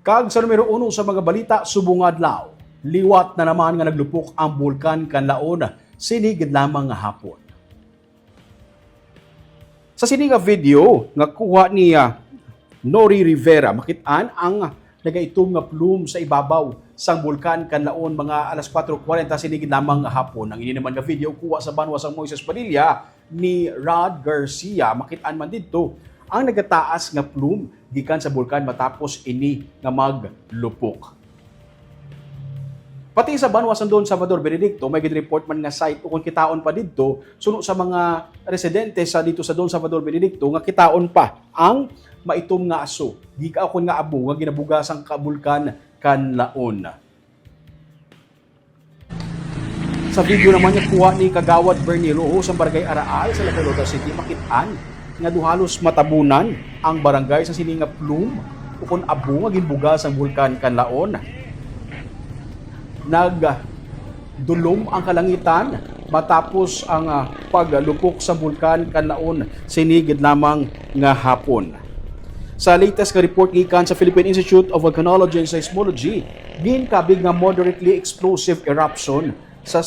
Kag sa numero 1 sa mga balita subong adlaw, liwat na naman nga naglupok ang bulkan Kanlaon sinigid lamang nga hapon. Sa sini nga video nga kuha ni Nori Rivera, makit-an ang nagaitom nga plume sa ibabaw sang bulkan Kanlaon mga alas 4:40 sinigid lamang nga hapon. Ang ini naman nga video kuha sa banwa sang Moises Padilla ni Rod Garcia, makit-an man didto ang nagataas nga plume gikan sa bulkan matapos ini nga maglupok. Pati sa banwa sang Don Salvador Benedicto, may gid-report man nga site kung kitaon pa didto suno sa mga residente sa dito sa Don Salvador Benedicto nga kitaon pa ang maitom nga aso gikaon nga abo nga ginabugasang kabulkan Kanlaon. Sa video naman nga kuha ni Kagawad Bernie Rojo sa Barangay Araal sa La Pelota City, makit-an nga duhalos matabunan ang barangay sa sini nga plume ukon abo nga ginbugas ang bulkan Kanlaon. Nagdulom ang kalangitan matapos ang paglupok sa bulkan Kanlaon sinigid lamang nga hapon. Sa latest nga report gikan sa Philippine Institute of Volcanology and Seismology, ginkabig nga moderately explosive eruption sa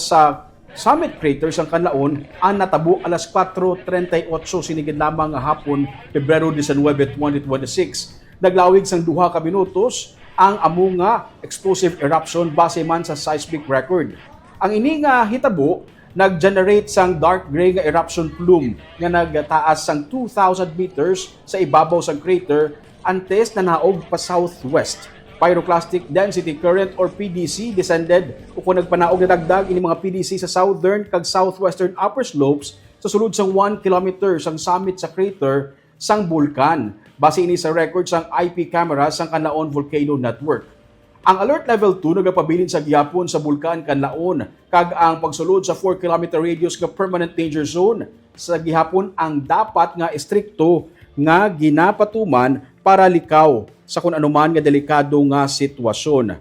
Summit Crater sa Kanlaon ang natabo alas 4:38 sinigid lamang nga hapon, Pebrero 19, 2026. Naglawig sang 2 ka minutos ang amo nga explosive eruption base man sa seismic record. Ang ini nga hitabo nag-generate sang dark gray nga eruption plume nga nagtaas sang 2,000 meters sa ibabaw sang crater antes na naog pa southwest. Pyroclastic Density Current or PDC descended o kung nagpanaog na dagdag ini mga PDC sa southern kag southwestern upper slopes sa sulod sang 1 kilometer sang summit sa crater sang bulkan. Base ini sa record sang IP camera sang Kanlaon Volcano Network. Ang alert level 2 nagapabilin sa gihapon sa bulkan Kanlaon kag ang pagsulod sa 4 kilometer radius nga permanent danger zone sa gihapon ang dapat nga istrikto nga ginapatuman para likaw sa kung anuman nga delikado nga sitwasyon.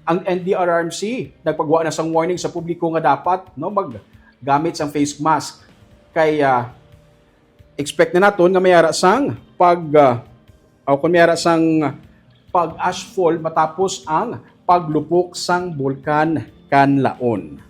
Ang NDRRMC nagpagawa na sang warning sa publiko nga dapat maggamit sang face mask kay expect na naton nga mayara sang pag ashfall matapos ang paglupok sang bulkan Kanlaon.